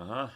Uh-huh.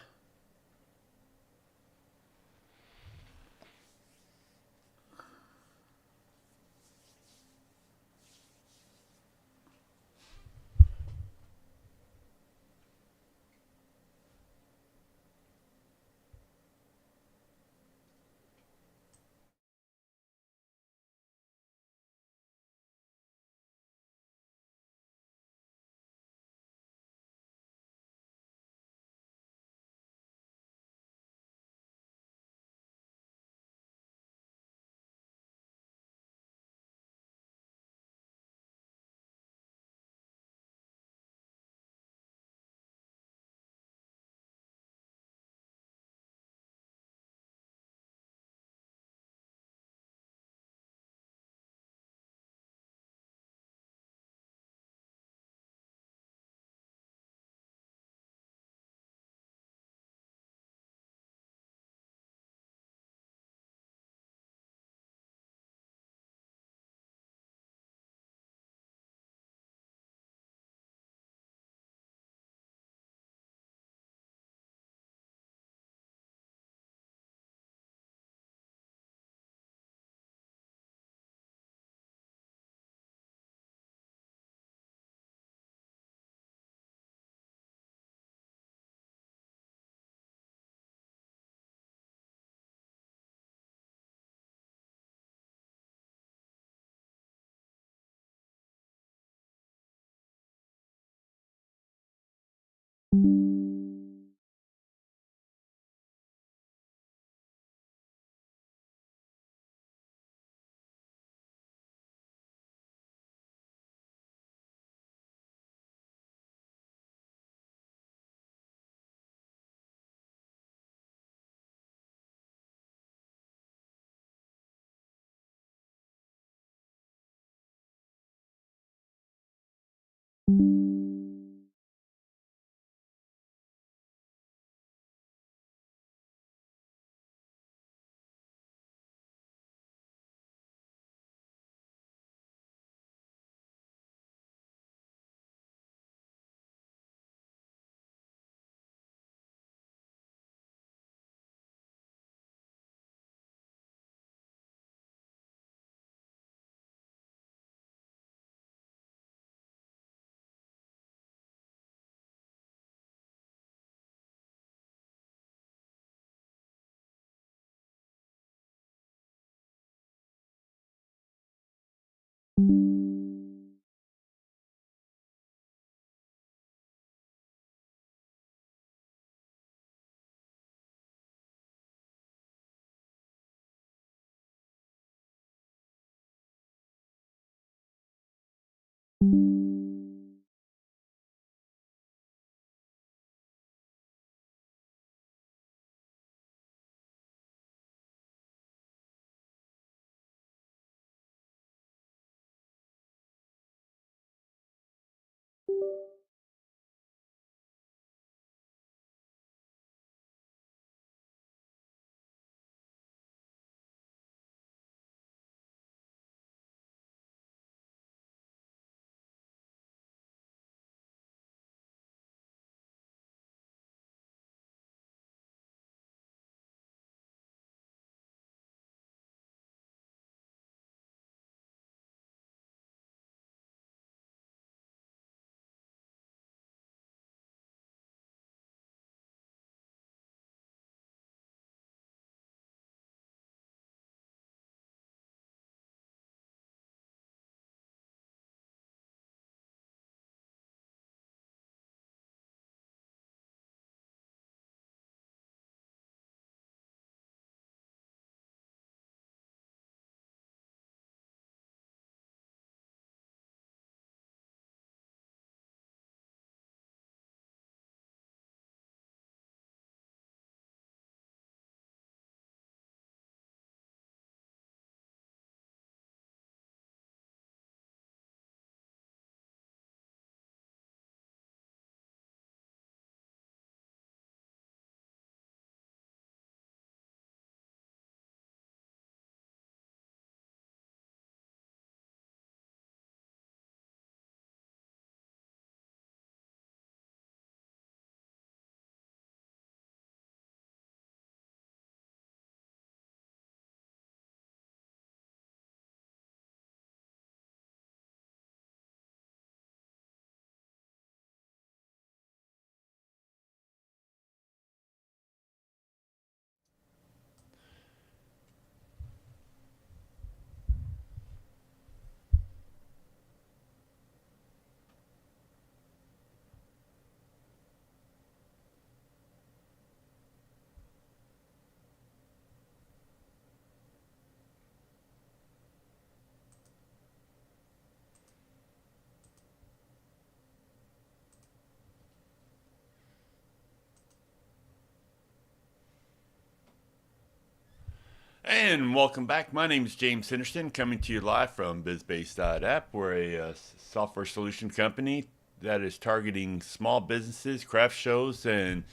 And welcome back. My name is James Henderson, coming to you live from BizBase.App. We're a software solution company that is targeting small businesses, craft shows, and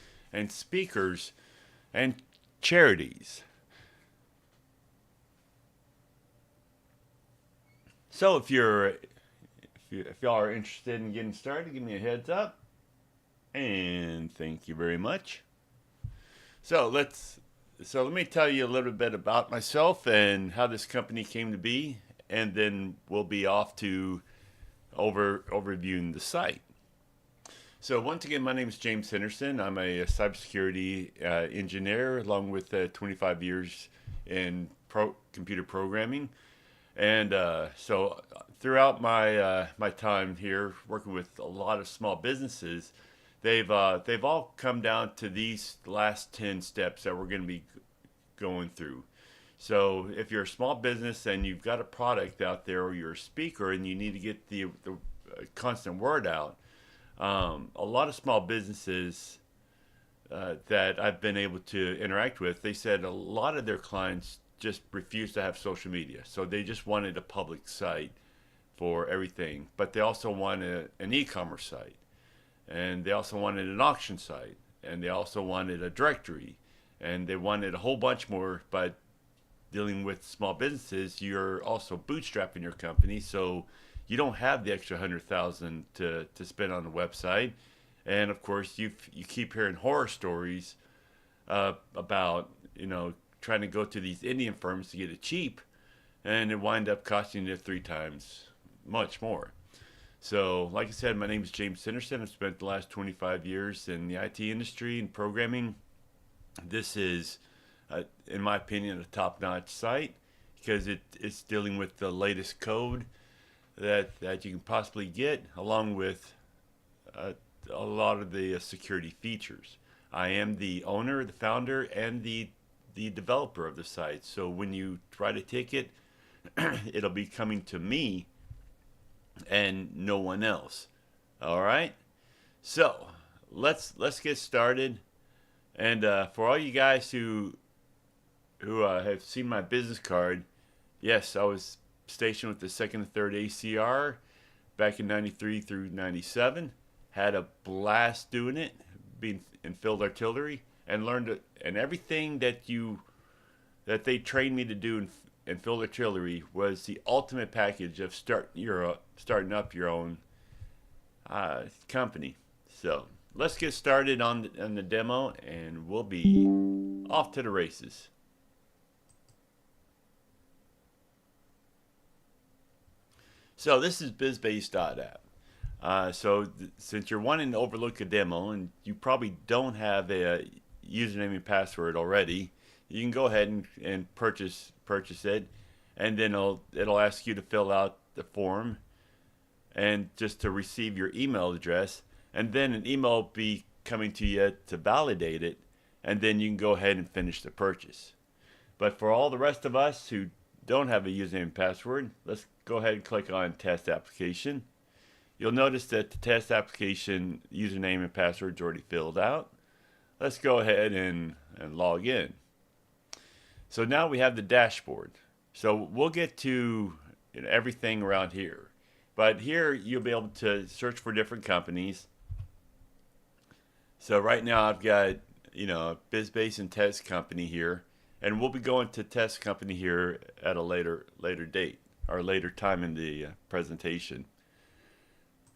speakers and charities. So if y'all are interested in getting started, give me a heads up. And thank you very much. So let me tell you a little bit about myself and how this company came to be, and then we'll be off to overviewing the site. So once again, my name is James Henderson. I'm a cybersecurity engineer, along with 25 years in computer programming, and so throughout my time here working with a lot of small businesses, they've all come down to these last 10 steps that we're going to be going through. So if you're a small business and you've got a product out there, or you're a speaker and you need to get the constant word out, a lot of small businesses that I've been able to interact with, they said a lot of their clients just refused to have social media. So they just wanted a public site for everything, but they also wanted an e-commerce site, and they also wanted an auction site, and they also wanted a directory, and they wanted a whole bunch more. But dealing with small businesses, you're also bootstrapping your company, so you don't have the extra 100,000 to spend on the website. And of course, you keep hearing horror stories about trying to go to these Indian firms to get it cheap, and it wind up costing you three times much more. So, like I said, my name is James Henderson. I've spent the last 25 years in the IT industry and programming. This is, in my opinion, a top-notch site because it's dealing with the latest code that you can possibly get, along with uh, a lot of the security features. I am the owner, the founder, and the developer of the site. So when you write a ticket, it'll be coming to me and no one else. All right. So let's get started. And for all you guys who have seen my business card, yes, I was stationed with the Second and Third ACR back in '93 through '97. Had a blast doing it, being in field artillery, and learned it, and everything that they trained me to do in field artillery was the ultimate package of starting up your own company. So let's get started on the demo, and we'll be off to the races. So this is BizBase.App. Since you're wanting to overlook a demo and you probably don't have a username and password already, you can go ahead and purchase it, and then it'll ask you to fill out the form and just to receive your email address, and then an email will be coming to you to validate it, and then you can go ahead and finish the purchase. But for all the rest of us who don't have a username and password, let's go ahead and click on test application. You'll notice that the test application username and password is already filled out. Let's go ahead and log in. So now we have the dashboard. So we'll get to everything around here. But here you'll be able to search for different companies. So right now I've got, BizBase and Test Company here. And we'll be going to Test Company here at a later date, or later time in the presentation.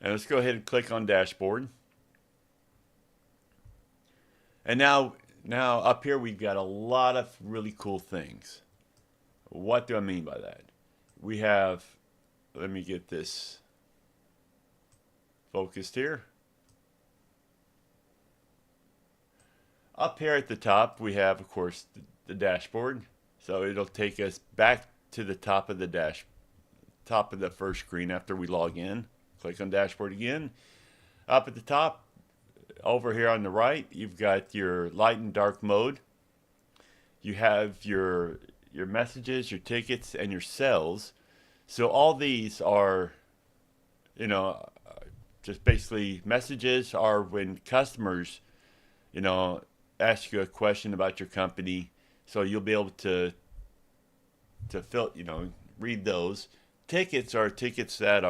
And let's go ahead and click on dashboard. And now up here we've got a lot of really cool things. What do I mean by that? We have, let me get this focused here. Up here at the top we have, of course, the dashboard. So it'll take us back to the top of the first screen after we log in. Click on dashboard again. Up at the top, over here on the right, you've got your light and dark mode. You have your messages, your tickets, and your sales. So all these are, just basically messages are when customers, ask you a question about your company. So you'll be able to read those. Tickets are tickets that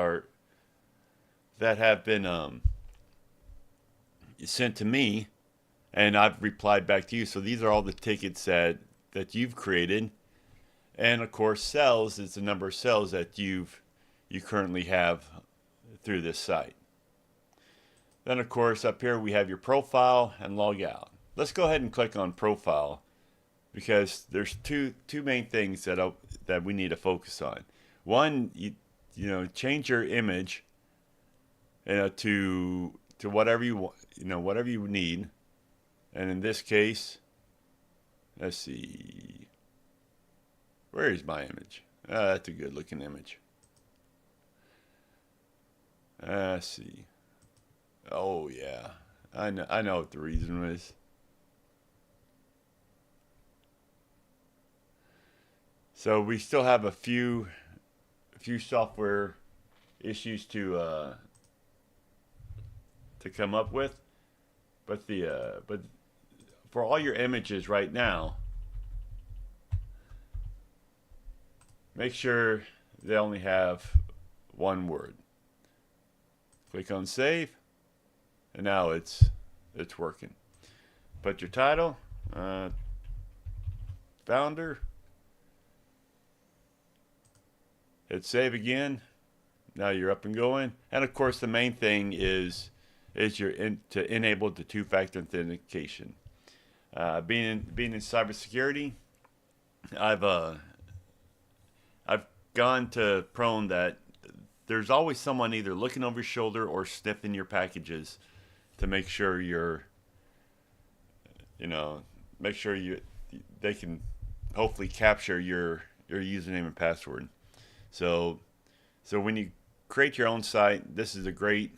have been sent to me, and I've replied back to you. So these are all the tickets that you've created, and of course, cells is the number of cells that you currently have through this site. Then, of course, up here we have your profile and log out. Let's go ahead and click on profile because there's two main things that we need to focus on. One, change your image to whatever you want, whatever you need. And in this case, let's see, where is my image? That's a good looking image. Let's see. Oh yeah, I know what the reason was. So we still have a few software issues to come up with, but for all your images right now, make sure they only have one word. Click on save, and now it's working. Put your title, founder. Hit save again. Now you're up and going. And of course, the main thing is to enable the two-factor authentication. Being in cybersecurity, I've gone to prone that there's always someone either looking over your shoulder or sniffing your packages to make sure they can hopefully capture your username and password. So when you create your own site, this is a great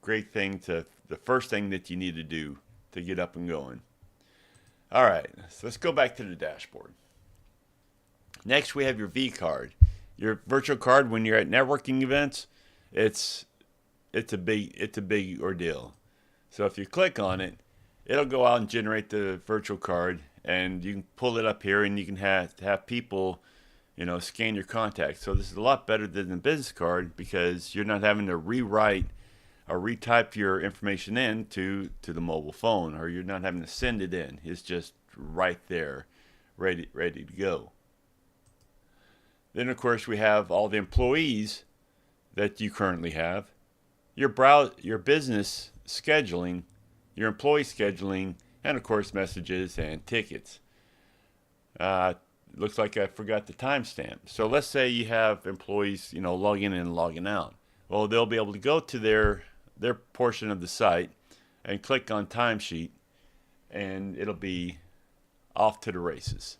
thing the first thing that you need to do to get up and going. All right, so let's go back to the dashboard. Next, we have your V card. Your virtual card, when you're at networking events, it's a big ordeal. So if you click on it, it'll go out and generate the virtual card, and you can pull it up here, and you can have people, scan your contacts. So this is a lot better than the business card because you're not having to rewrite or retype your information in to the mobile phone, or you're not having to send it in. It's just right there, ready to go. Then, of course, we have all the employees that you currently have, your business scheduling, your employee scheduling, and, of course, messages and tickets. Looks like I forgot the timestamp. So let's say you have employees, logging in and logging out. Well, they'll be able to go to their portion of the site and click on timesheet, and it'll be off to the races.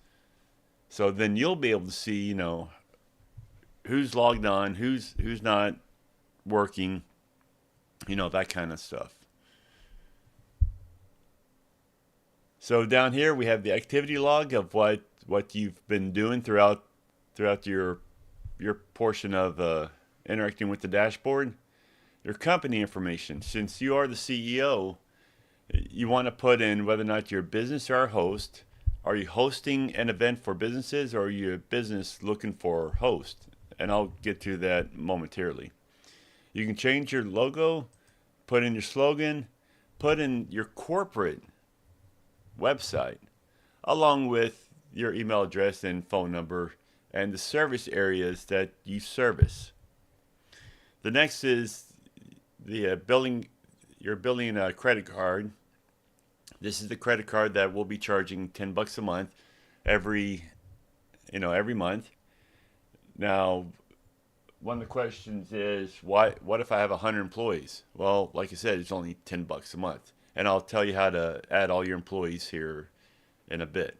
So then you'll be able to see, who's logged on, who's not working, that kind of stuff. So down here we have the activity log of what you've been doing throughout your portion of interacting with the dashboard. Your company information. Since you are the CEO, you want to put in whether or not you're a business or a host. Are you hosting an event for businesses, or are you a business looking for a host? And I'll get to that momentarily. You can change your logo, put in your slogan, put in your corporate website, along with your email address and phone number and the service areas that you service. The next is the billing. You're billing a credit card. This is the credit card that will be charging $10 a month every month. Now, one of the questions is, what if I have 100 employees? Well, like I said, it's only $10 a month. And I'll tell you how to add all your employees here in a bit.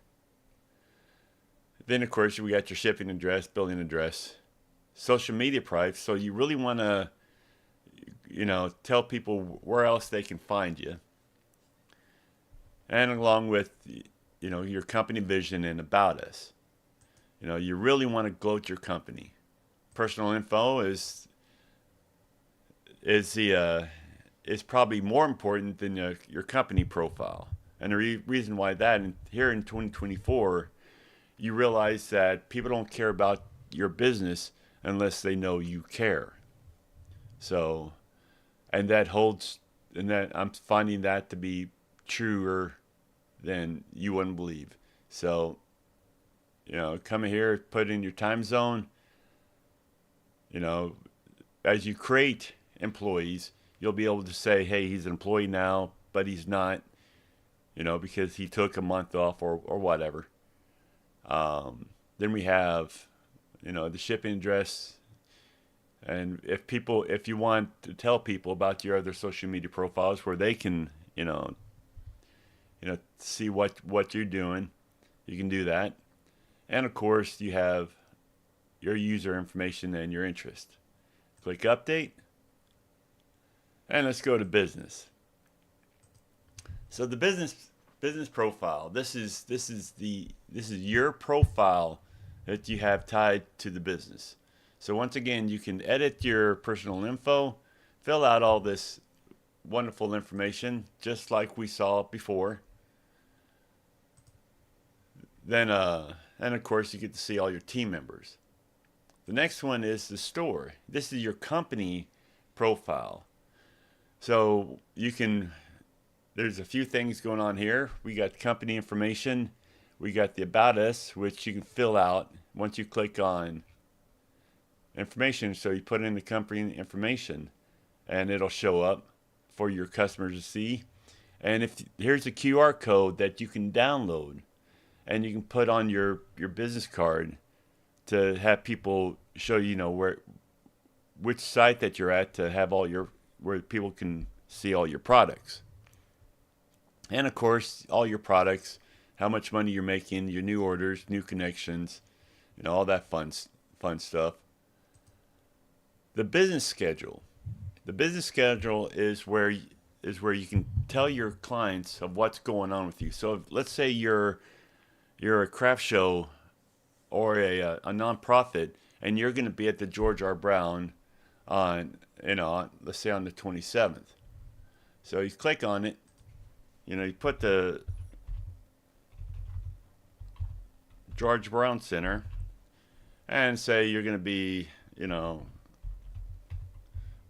Then, of course, we got your shipping address, billing address, social media price. So you really want to, tell people where else they can find you. And along with, your company vision and about us. You really want to gloat your company. Personal info is probably more important than your company profile. And the reason why that, here in 2024, you realize that people don't care about your business unless they know you care. So, and that holds, and that I'm finding that to be truer than you wouldn't believe. So, come here, put in your time zone. You know, as you create employees, you'll be able to say, hey, he's an employee now, but he's not, because he took a month off or whatever. Then we have, the shipping address. And if you want to tell people about your other social media profiles where they can, see what you're doing, you can do that. And of course, you have your user information and your interest. Click update. And let's go to business. So the business profile. This is your profile that you have tied to the business. So once again, you can edit your personal info, fill out all this wonderful information just like we saw before. Then and of course you get to see all your team members. The next one is the store. This is your company profile. So there's a few things going on here. We got company information. We got the about us, which you can fill out once you click on information. So you put in the company information and it'll show up for your customers to see. And here's a QR code that you can download and you can put on your business card to have people show which site that you're at to have where people can see all your products. And of course, all your products, how much money you're making, your new orders, new connections, all that fun stuff. The business schedule. The business schedule is where you can tell your clients of what's going on with you. So let's say you're a craft show or a nonprofit, and you're going to be at the George R. Brown on let's say on the 27th. So you click on it. You put the George Brown Center, and say you're going to be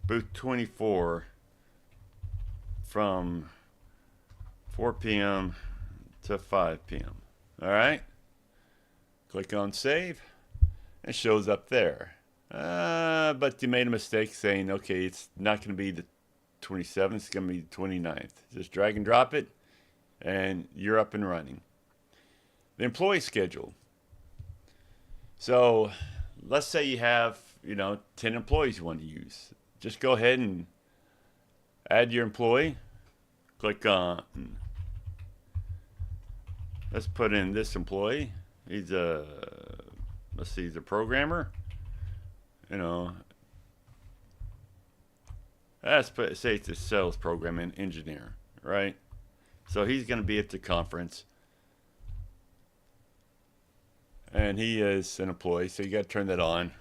booth 24 from 4 p.m. to 5 p.m. All right. Click on save. It shows up there. But you made a mistake saying, okay, it's not going to be the 27th, it's going to be the 29th. Just drag and drop it, and you're up and running. The employee schedule. So let's say you have, 10 employees you want to use. Just go ahead and add your employee. Click on, let's put in this employee. He's a programmer. Say it's a sales programming engineer, right? So he's going to be at the conference. And he is an employee, so you got to turn that on.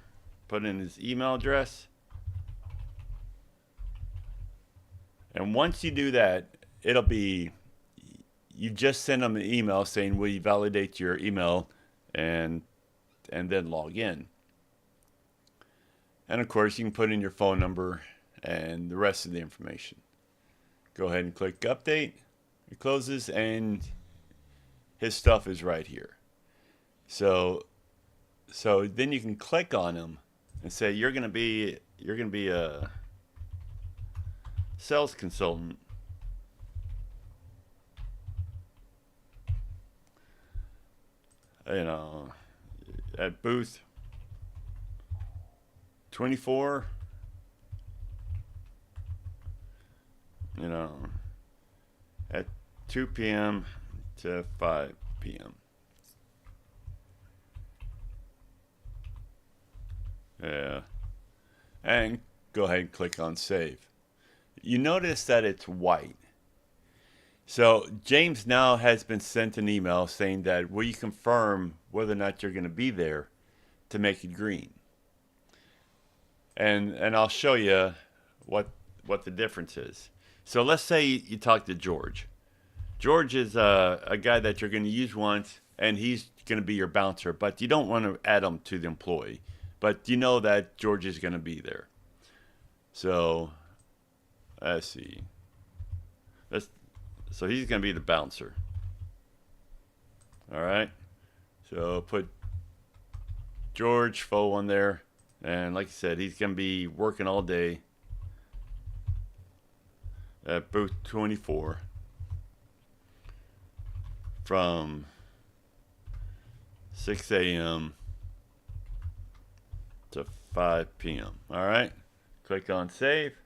Put in his email address. And once you do that, it'll be, you just send them an email saying, will you validate your email and then log in. And of course, you can put in your phone number and the rest of the information. Go ahead and click update. It closes, and his stuff is right here. So then you can click on him and say you're going to be a sales consultant. At booth 24, at 2 p.m. to 5 p.m. Yeah. And go ahead and click on save. You notice that it's white. So James now has been sent an email saying that will you confirm whether or not you're going to be there to make it green. And I'll show you what the difference is. So let's say you talk to George. George is a guy that you're going to use once, and he's going to be your bouncer, but you don't want to add him to the employee. But you know that George is going to be there. So, let's see. So he's going to be the bouncer. All right. So put George Foe on there. And like I said, he's going to be working all day at booth 24 from 6 a.m. to 5 p.m. All right. Click on save.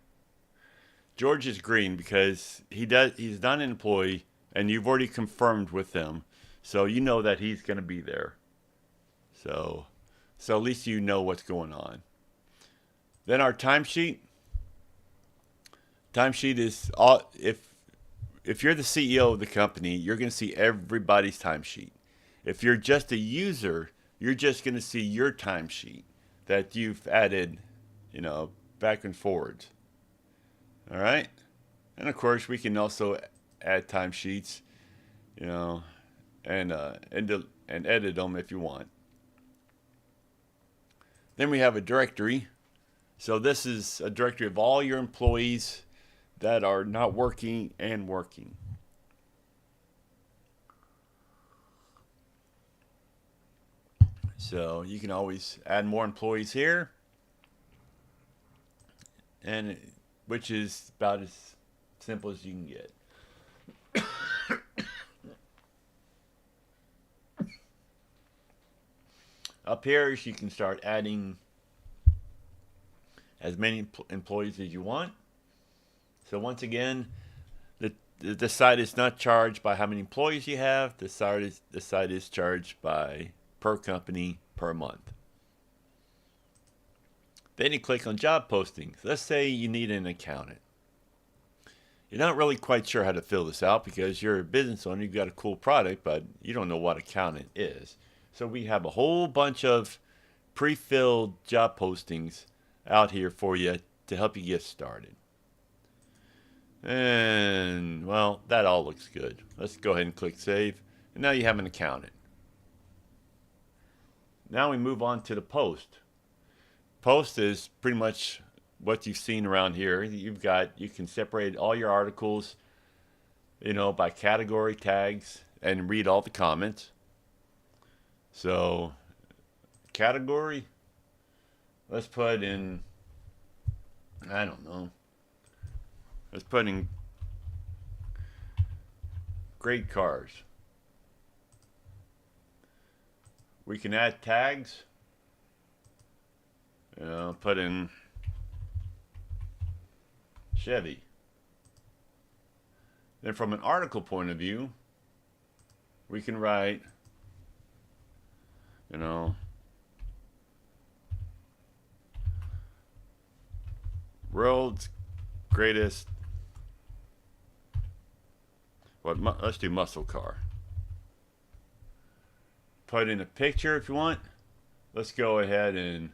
George is green because he's not an employee and you've already confirmed with him. So you know that he's going to be there. So at least you know what's going on. Then our timesheet. Timesheet is all, if you're the CEO of the company, you're going to see everybody's timesheet. If you're just a user, you're just going to see your timesheet that you've added, back and forwards. All right? And of course, we can also add timesheets, and edit them if you want. Then we have a directory. So this is a directory of all your employees that are not working and working. So you can always add more employees here, and which is about as simple as you can get. Up here, you can start adding as many employees as you want. So once again, the site is not charged by how many employees you have. The site is charged by per company per month. Then you click on job postings. Let's say you need an accountant. You're not really quite sure how to fill this out because you're a business owner, you've got a cool product, but you don't know what accountant is. So we have a whole bunch of pre-filled job postings out here for you to help you get started. And, well, that all looks good. Let's go ahead and click save. And now you have an accountant. Now we move on to the post. Post is pretty much what you've seen around here. You can separate all your articles, by category tags and read all the comments. So, category, let's put in, I don't know, let's put in great cars. We can add tags, put in Chevy. Then from an article point of view, we can write, world's greatest, let's do muscle car. Put in a picture if you want. Let's go ahead and,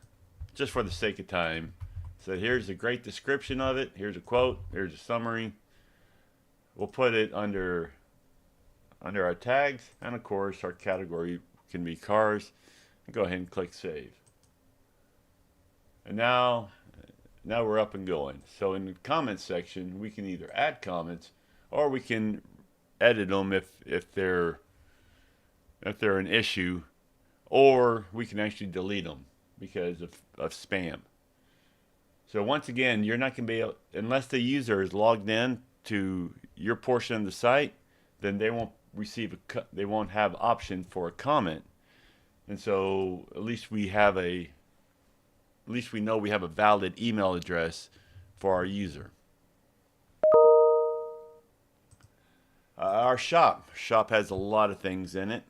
just for the sake of time, so here's a great description of it. Here's a quote. Here's a summary. We'll put it under our tags, and of course our category can be cars. Go ahead and click save. And now we're up and going. So in the comments section, we can either add comments or we can edit them if they're an issue, or we can actually delete them because of spam. So once again, you're not going to be able, unless the user is logged in to your portion of the site, then they won't they won't have option for a comment. And so at least we know we have a valid email address for our user. Our shop has a lot of things in it.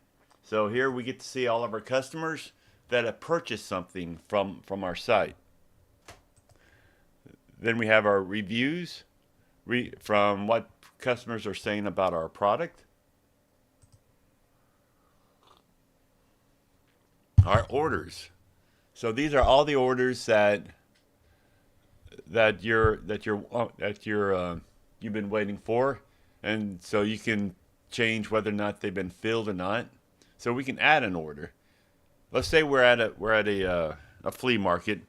So here we get to see all of our customers that have purchased something from our site. Then we have our reviews from what customers are saying about our product. Our orders. So these are all the orders that you've been waiting for, and so you can change whether or not they've been filled or not. So we can add an order. Let's say we're at a flea market,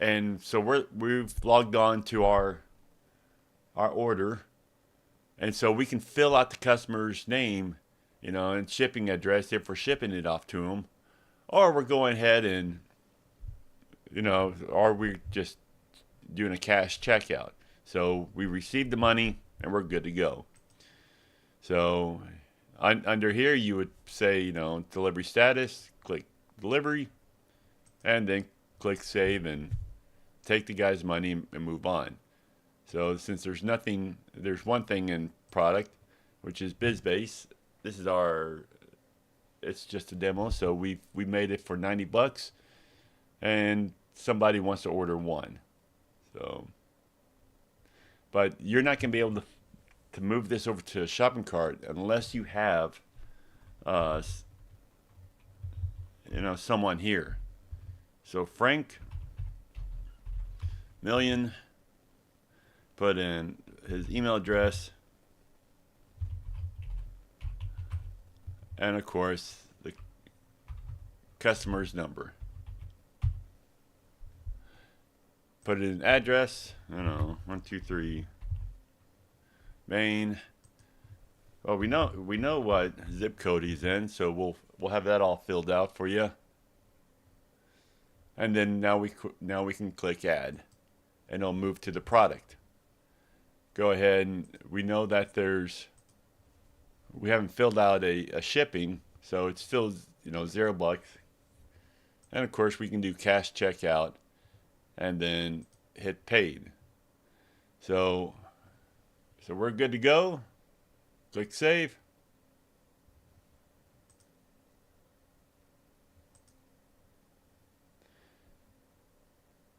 and so we've logged on to our order, and so we can fill out the customer's name, and shipping address if we're shipping it off to them, or we're going ahead and, or we're just doing a cash checkout. So we receive the money and we're good to go. So under here, you would say, delivery status, click delivery, and then click save and take the guy's money and move on. So since there's one thing in product, which is BizBase. This is it's just a demo. So we made it for $90, and somebody wants to order one. So, but you're not going to be able to move this over to a shopping cart unless you have, someone here. So Frank Million, put in his email address, and of course the customer's number. Put in address, 123 Maine. Well, we know what zip code he's in, so we'll have that all filled out for you. And then now we can click add, and it'll move to the product. Go ahead, and we know that we haven't filled out a shipping, so it's still $0. And of course we can do cash checkout and then hit paid. So we're good to go. Click save.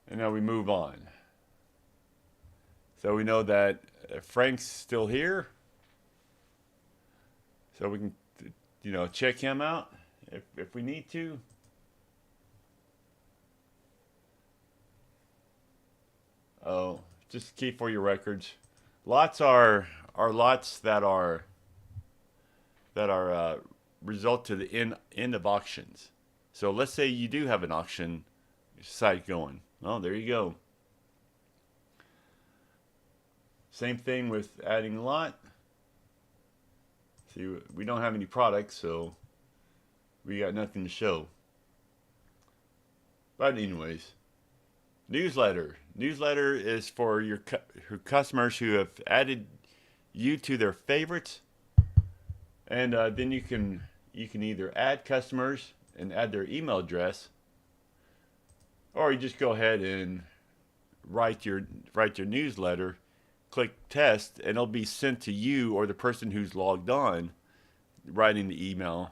And now we move on. So we know that Frank's still here. So we can, check him out if we need to. Oh, just keep for your records. Lots are lots that are result to the end of auctions. So let's say you do have an auction site going. Oh, there you go. Same thing with adding a lot. See, we don't have any products, so we got nothing to show. But anyways, newsletter. Newsletter is for your customers who have added you to their favorites, and then you can either add customers and add their email address, or you just go ahead and write your newsletter, click test, and it'll be sent to you or the person who's logged on writing the email,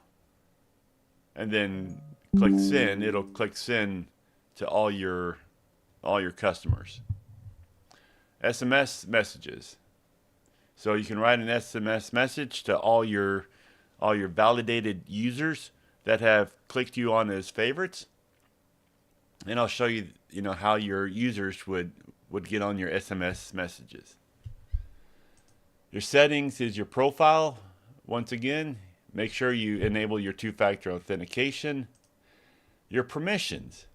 and then click send. It'll click send to all your customers. SMS messages. So you can write an SMS message to all your validated users that have clicked you on as favorites. And I'll show you, how your users would get on your SMS messages. Your settings is your profile. Once again, make sure you enable your two-factor authentication. Your permissions.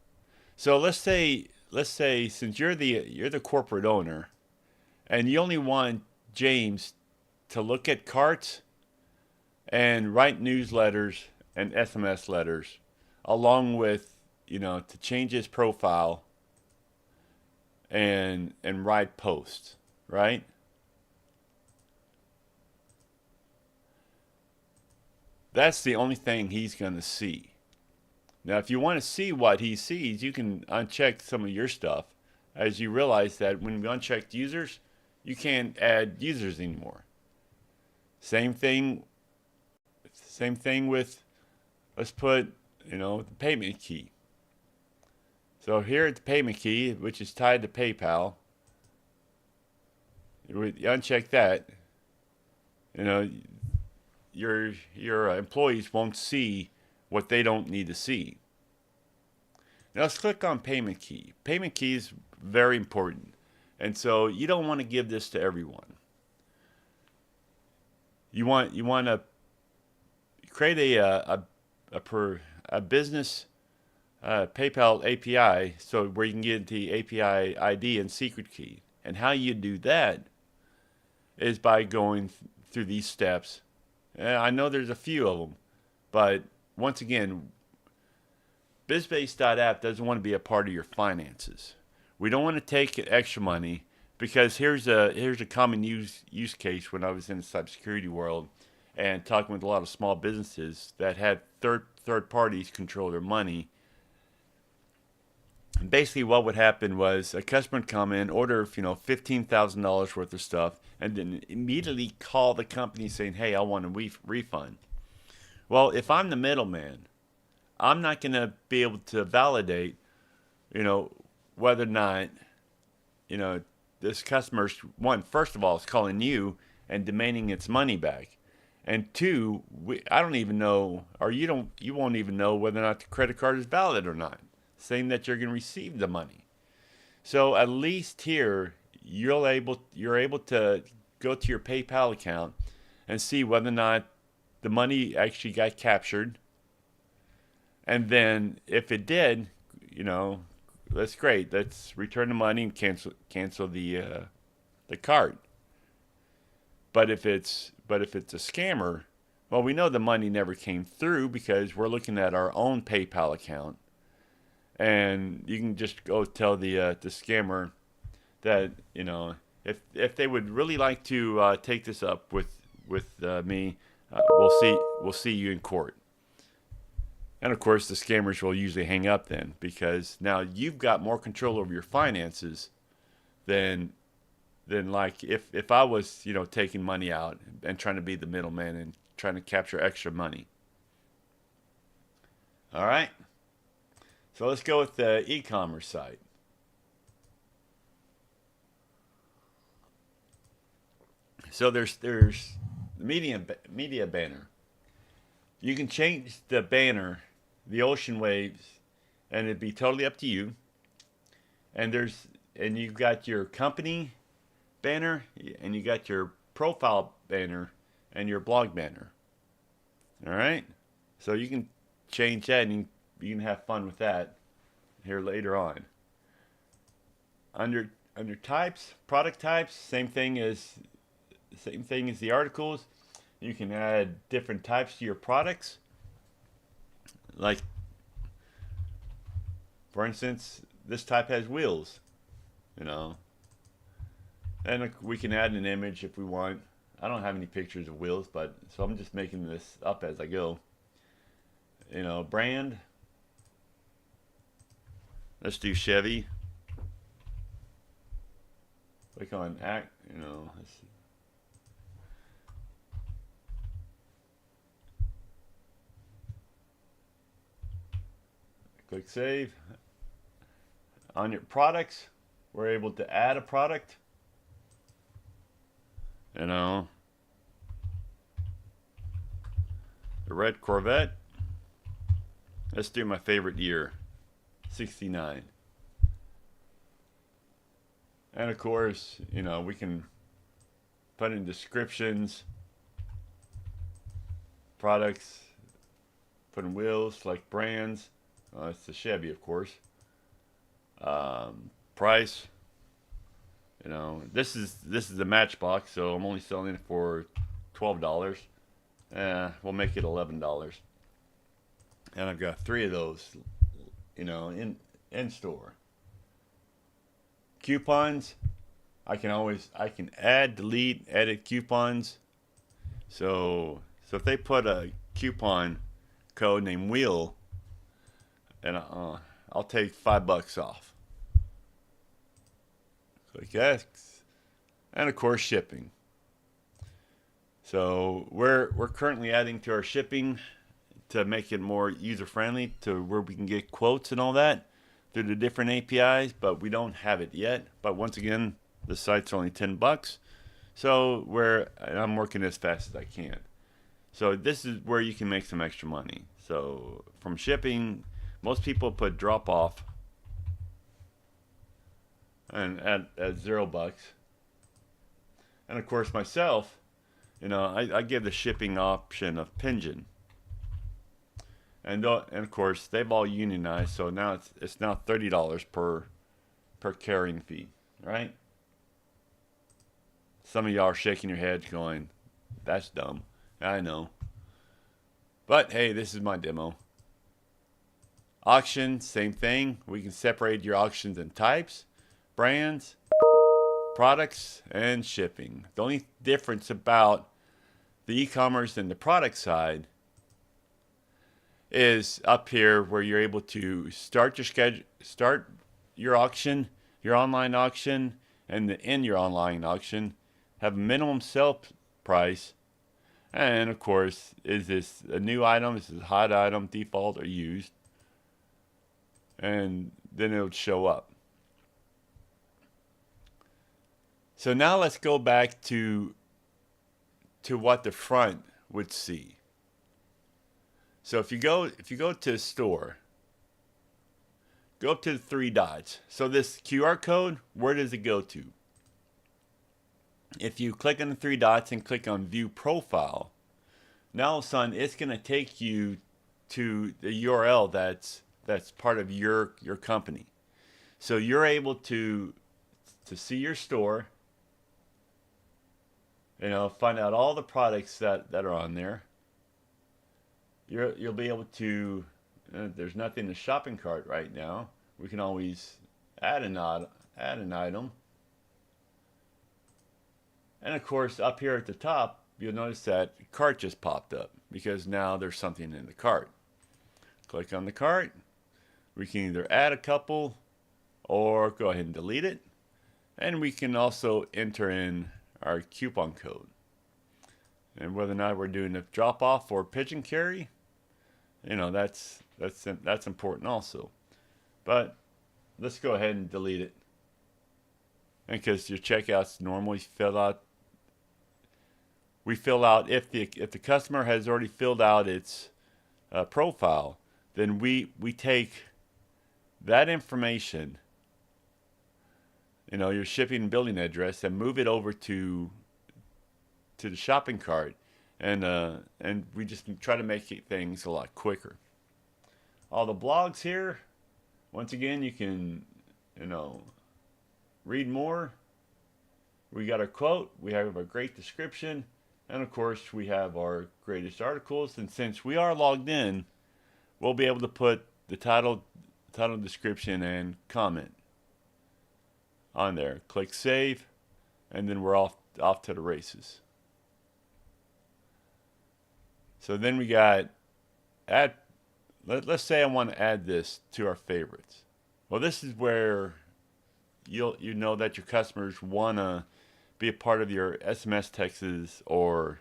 So let's say since you're the corporate owner, and you only want James to look at carts and write newsletters and SMS letters, along with to change his profile and write posts, right? That's the only thing he's going to see. Now, if you want to see what he sees, you can uncheck some of your stuff, as you realize that when we unchecked users, you can't add users anymore. Same thing with, let's put, the payment key. So here at the payment key, which is tied to PayPal, you uncheck that, your employees won't see what they don't need to see. Now let's click on payment key. Payment key is very important, and so you don't want to give this to everyone. You want to create a a business PayPal API, so where you can get the API ID and secret key. And how you do that is by going through these steps. And I know there's a few of them, but once again, BizBase.App doesn't want to be a part of your finances. We don't want to take extra money because here's a common use case when I was in the cybersecurity world and talking with a lot of small businesses that had third parties control their money. And basically, what would happen was a customer would come in, order $15,000 worth of stuff, and then immediately call the company saying, "Hey, I want a refund." Well, if I'm the middleman, I'm not going to be able to validate, whether or not, this customer's, one, first of all, is calling you and demanding its money back. And two, I don't even know, or you won't even know whether or not the credit card is valid or not, saying that you're going to receive the money. So at least here, you're able to go to your PayPal account and see whether or not the money actually got captured. And then if it did, that's great. Let's return the money and cancel the card. But if it's a scammer, well, we know the money never came through because we're looking at our own PayPal account, and you can just go tell the scammer that if they would really like to take this up with me, we'll see you in court. And of course, the scammers will usually hang up then because now you've got more control over your finances than like if I was taking money out and trying to be the middleman and trying to capture extra money. All right, so let's go with the e-commerce site. So there's media banner. You can change the banner, the ocean waves, and it'd be totally up to you. And you've got your company banner, and you got your profile banner, and your blog banner. All right, so you can change that, and you can have fun with that here later on. Under types, product types, same thing as the articles. You can add different types to your products. Like, for instance, this type has wheels, and we can add an image if we want. I don't have any pictures of wheels, so I'm just making this up as I go. Brand. Let's do Chevy. Click on act. Let's see. Click save. On your products, we're able to add a product. The red Corvette. Let's do my favorite year, 69. And of course, we can put in descriptions, products, put in wheels, select brands. It's the Chevy, of course. Price. This is the Matchbox, so I'm only selling it for $12. We'll make it $11. And I've got 3 of those, in store. Coupons. I can add, delete, edit coupons. So if they put a coupon code named wheel, and I'll take $5 off. Click X, and of course shipping. So we're currently adding to our shipping to make it more user friendly, to where we can get quotes and all that through the different APIs, but we don't have it yet. But once again, the site's only $10, so I'm working as fast as I can. So this is where you can make some extra money. So from shipping, most people put drop off and at $0. And of course myself, I give the shipping option of Pigeon. and of course they've all unionized, so now it's now $30 per carrying fee, right? Some of y'all are shaking your heads, going, "That's dumb." I know, but hey, this is my demo. Auction, same thing. We can separate your auctions in types, brands, products, and shipping. The only difference about the e-commerce and the product side is up here where you're able to start your schedule, start your auction, your online auction, and end your online auction. Have a minimum sale price, and of course, is this a new item? Is this a hot item, default, or used? And then it would show up. So now let's go back to what the front would see. So if you go to the store, go up to the three dots. So this QR code, where does it go to? If you click on the three dots and click on View Profile, now all of a sudden it's going to take you to the URL that's part of your company. So you're able to see your store, find out all the products that are on there. You'll be able to, there's nothing in the shopping cart right now. We can always add an item. And of course, up here at the top, you'll notice that the cart just popped up because now there's something in the cart. Click on the cart. We can either add a couple or go ahead and delete it. And we can also enter in our coupon code. And whether or not we're doing a drop off or pigeon carry, that's important also. But let's go ahead and delete it. And because your checkouts normally we fill out if the customer has already filled out its profile, then we take that information, your shipping and billing address, and move it over to the shopping cart, and we just try to make things a lot quicker. All the blogs here, once again, you can read more. We got our quote, we have a great description, and of course we have our greatest articles. And since we are logged in, we'll be able to put the title, description, and comment on there. Click save, and then we're off to the races. So then we got add. Let's say I want to add this to our favorites. Well, this is where you know that your customers want to be a part of your SMS texts or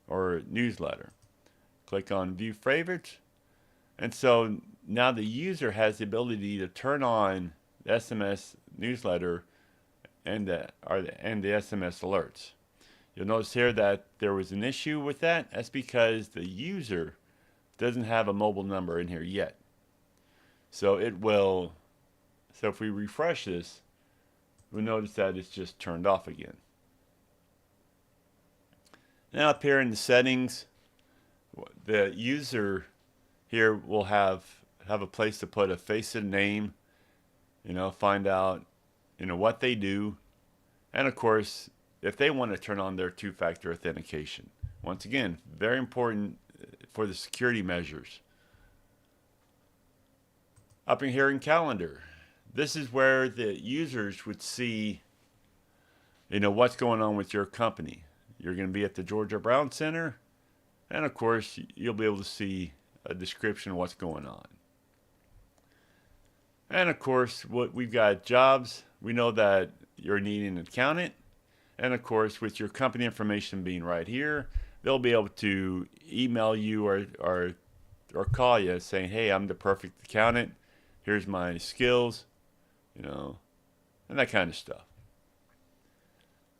newsletter. Click on View Favorites, and so now the user has the ability to turn on the SMS newsletter and the SMS alerts. You'll notice here that there was an issue with that. That's because the user doesn't have a mobile number in here yet. So if we refresh this, we'll notice that it's just turned off again. Now up here in the settings, the user here will have a place to put a face and name, find out, what they do, and of course, if they want to turn on their two-factor authentication. Once again, very important for the security measures. Up in here in calendar, this is where the users would see, what's going on with your company. You're going to be at the Georgia Brown Center, and of course, you'll be able to see a description of what's going on. And of course, we've got jobs. We know that you're needing an accountant. And of course, with your company information being right here, they'll be able to email you or call you saying, "Hey, I'm the perfect accountant. Here's my skills," and that kind of stuff.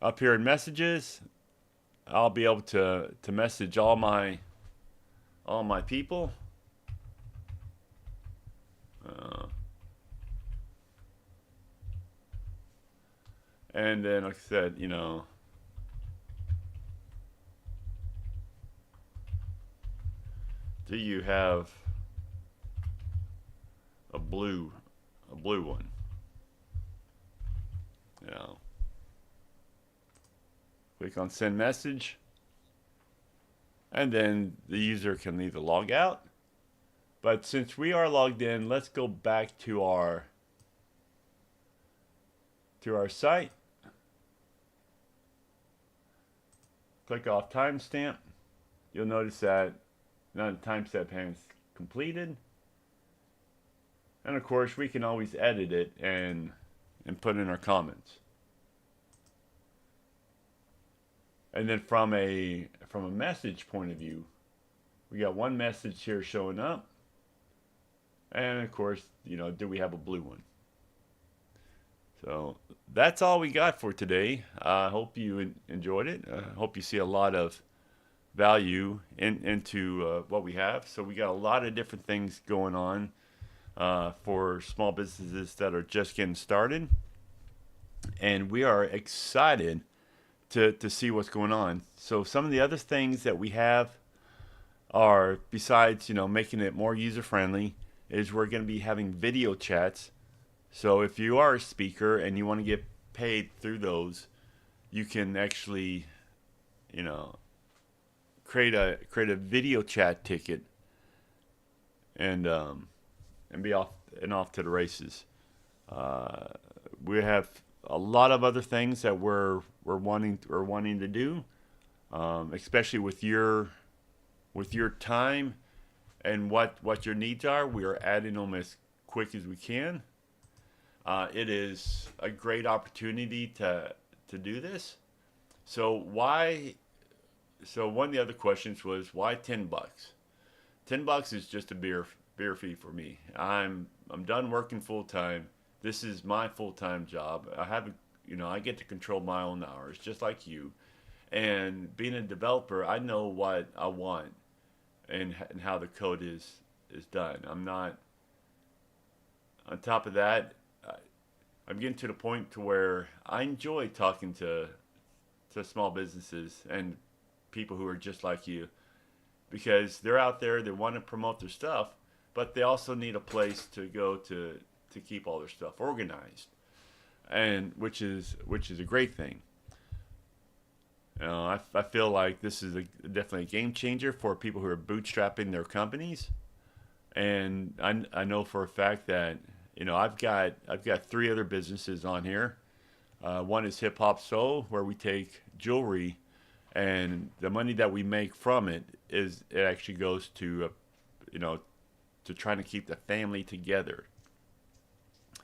Up here in messages, I'll be able to message all my people. And then, like I said, do you have a blue one. You know, click on send message, and then the user can either log out. But since we are logged in, let's go back to our site. Click off timestamp. You'll notice that none of the timestamp has completed. And of course, we can always edit it and put in our comments. And then from a message point of view, we got one message here showing up. And of course, you know, do we have a blue one? So that's all we got for today. I hope you enjoyed it. I hope you see a lot of value into what we have. So we got a lot of different things going on for small businesses that are just getting started. And we are excited to see what's going on. So some of the other things that we have are, besides, you know, making it more user-friendly, is we're going to be having video chats. So if you are a speaker and you want to get paid through those, you can actually, you know, create a video chat ticket and be off to the races. We have a lot of other things that we're wanting to do, especially with your time and what your needs are. We are adding them as quick as we can. It is a great opportunity to do this. So why? So one of the other questions was, why $10? $10 is just a beer fee for me. I'm done working full time. This is my full time job. I get to control my own hours, just like you. And being a developer, I know what I want and how the code is done. I'm not. On top of that, I'm getting to the point to where I enjoy talking to small businesses and people who are just like you, because they're out there, they want to promote their stuff, but they also need a place to go to keep all their stuff organized, and which is a great thing. You know, I feel like this is definitely a game changer for people who are bootstrapping their companies, and I know for a fact that, you know, I've got 3 other businesses on here. One is Hip Hop Soul, where we take jewelry, and the money that we make from it actually goes to to trying to keep the family together.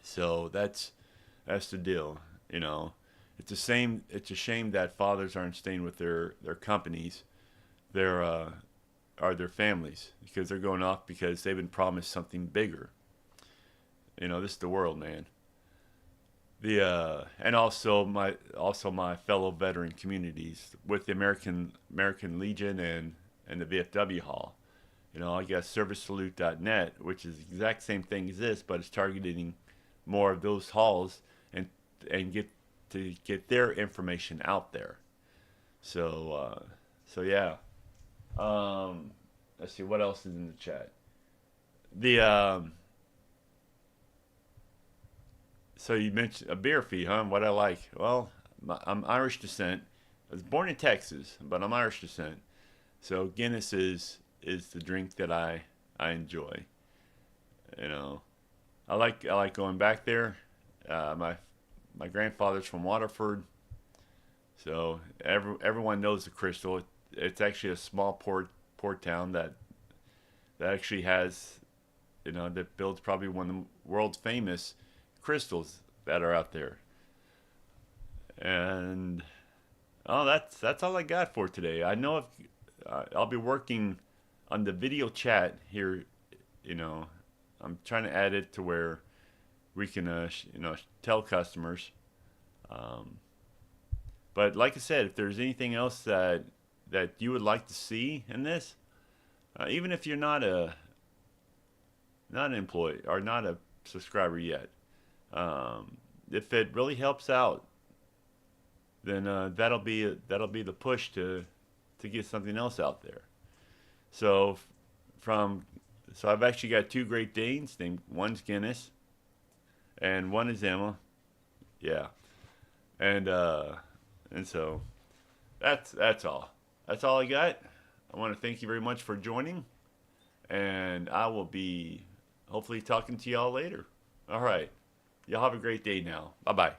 So that's the deal. You know, it's a shame that fathers aren't staying with their companies, their families, because they're going off because they've been promised something bigger. You know, this is the world, man. And also my fellow veteran communities with the American Legion and the VFW Hall. You know, I guess servicesalute.net, which is the exact same thing as this, but it's targeting more of those halls and get their information out there. So yeah. Let's see what else is in the chat. So you mentioned a beer fee, huh? What I like? Well, I'm Irish descent. I was born in Texas, but I'm Irish descent. So Guinness is the drink that I enjoy. You know, I like going back there. My grandfather's from Waterford, so everyone knows the Crystal. It's actually a small port town that actually has, you know, that builds probably one of the world's famous crystals that are out there. And that's all I got for today. I know I'll be working on the video chat here. You know, I'm trying to add it to where we can tell customers. But like I said, if there's anything else that you would like to see in this, even if you're not an employee or not a subscriber yet, if it really helps out, then that'll be the push to get something else out there. So from So I've actually got two Great Danes. One's Guinness, and one is Emma. Yeah, and so that's all. That's all I got. I want to thank you very much for joining, and I will be hopefully talking to y'all later. All right, y'all have a great day now. Bye bye.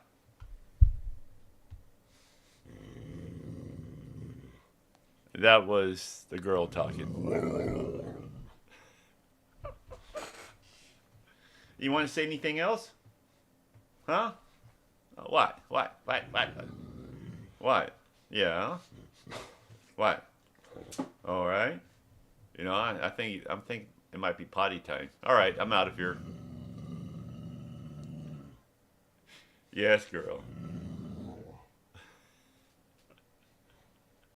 That was the girl talking. You want to say anything else? Huh? What? What? What? What? What? Yeah. What? All right. You know, I think it might be potty time. All right, I'm out of here. Yes, girl.